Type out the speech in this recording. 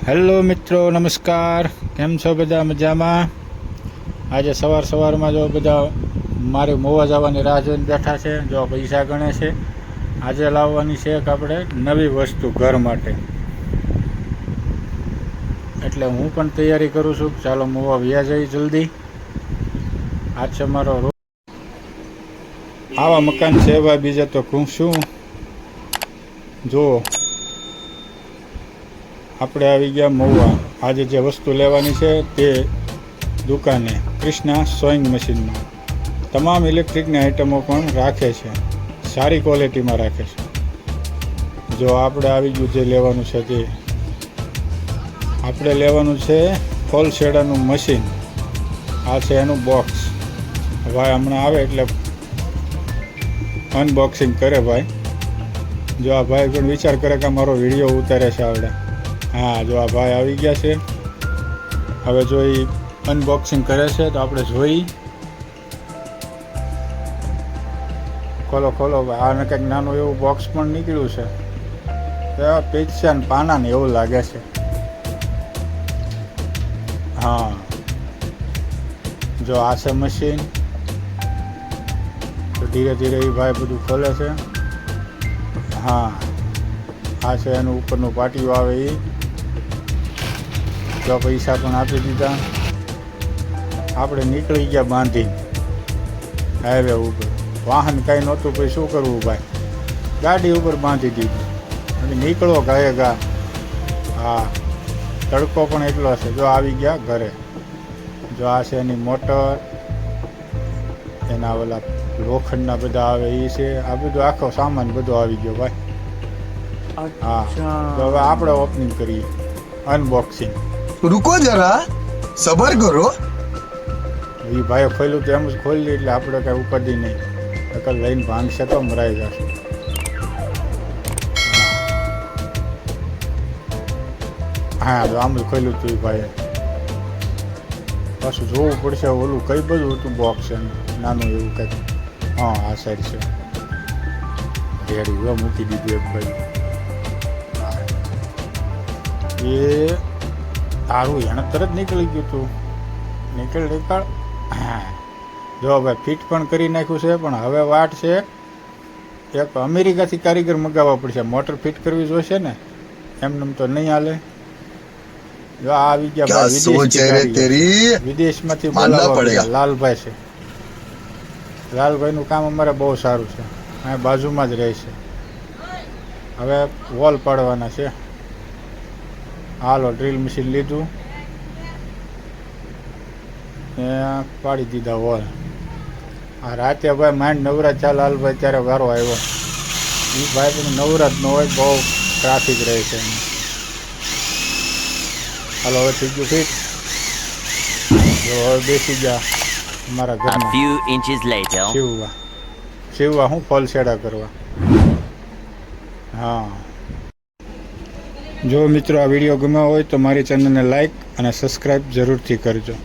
Hello મિત્રો, નમસ્કાર. કેમ છો બધા? મજામાં? આજે સવારમાં જો બધા મારી મોવા જવાની રાહ જોઈને બેઠા છે. જો પૈસા ગણે છે. આજે લાવવાની છે કે આપણે નવી વસ્તુ ઘર માટે, એટલે હું પણ તૈયારી કરું છું. ચાલો મોવા વ્યા જઈ જલ્દી. આજ છે મારો આવા મકાન છે ભાઈ, બીજા તો શું જુઓ. આપણે આવી ગયા મહુવા. આજે જે વસ્તુ લેવાની છે તે દુકાને કૃષ્ણા સોઈંગ મશીનમાં તમામ ઇલેક્ટ્રિકની આઇટમો પણ રાખે છે, સારી ક્વોલિટીમાં રાખે છે. જો આપણે આવી ગયું જે લેવાનું છે તે આપણે લેવાનું છે ફોલ શેડાનું મશીન. આ છે એનું બોક્સ. ભાઈ હમણાં આવે એટલે અનબોક્સિંગ કરે ભાઈ. જો આ ભાઈ પણ વિચાર કરે કે મારો વિડીયો ઉતારે છે આવડે. હા, જો આ ભાઈ આવી ગયા છે. હવે જો એ અનબોક્સિંગ કરે છે તો આપણે જોઈ. ખોલો આને કંઈક નાનું એવું બોક્સ પણ નીકળ્યું છે. પૈસા ને પાના ને એવું લાગે છે. હા, જો આ છે મશીન. તો ધીરે ધીરે એ ભાઈ બધું ખોલે છે. હા, આ છે એનું ઉપરનું પાટિયું આવે એ. જો પૈસા પણ આપી દીધા. આપણે નીકળી ગયા બાંધીને હાઈવે ઉપર. વાહન કાંઈ નહોતું, પછી શું કરવું ભાઈ, ગાડી ઉપર બાંધી દીધું અને નીકળો ગાયે ગા. હા, તડકો પણ એટલો છે. જો આવી ગયા ઘરે. જો આ છે એની મોટર, એના ઓલા લોખંડના બધા આવે એ છે. આ બધું આખો સામાન બધો આવી ગયો ભાઈ. હા, તો હવે આપણે ઓપનિંગ કરીએ, અનબોક્સિંગ. रुको जरा सबर करो. એ ભાઈએ ખોલ્યું તો એમ જ ખોલી, એટલે આપણે કાંઈ ઉપાડી નહીં. નકર લઈને ભાંગશે તો મરાઈ જશે. હા, તો આમ જ ખોલ્યું હતું એ ભાઈએ. પાછું જોવું પડશે ઓલું કઈ બધું હતું બોક્સ એનું નાનું એવું કંઈક. હા, આ સાઈડ છે રેડી. હવે મૂકી દીધું એક ભાઈ. એ તારું એને તરત નીકળી ગયું હતું. નીકળ. હા, જો ભાઈ ફિટ પણ કરી નાખ્યું છે, પણ હવે વાટ છે એક અમેરિકાથી કારીગર મગાવવા પડશે. મોટર ફિટ કરવી જોઈશે ને, એમને તો નહીં હાલે. જો આ આવી ગયા क्या ભાઈ सोच है रे तेरी, વિદેશમાંથી मानना બોલાવવા पड़ेगा. પડ્યા. લાલભાઈ છે. લાલભાઈનું કામ અમારે બહુ સારું છે. અહીંયા બાજુમાં જ રહે છે. હવે વોલ પાડવાના છે. હાલો, ડ્રીલ મશીન લીધું, પાડી દીધા વોલ. આ રાતે ભાઈ માઇન્ડ નવરાજ ચાલ લાલભાઈ ત્યારે વારો આવ્યો. એ ભાઈ પણ નવરાજ ન હોય, બહુ ટ્રાફિક રહે છે. હાલો, હવે થઈ ગયું ફિટ. જો હવે બેસી ગયા અમારા ઘરમાં શિવવા હું ફોલ શેડા કરવા. હા, જો મિત્રો આ વિડીયો ગમ્યો હોય તો મારી ચેનલને લાઈક અને સબસ્ક્રાઈબ જરૂરથી કરજો.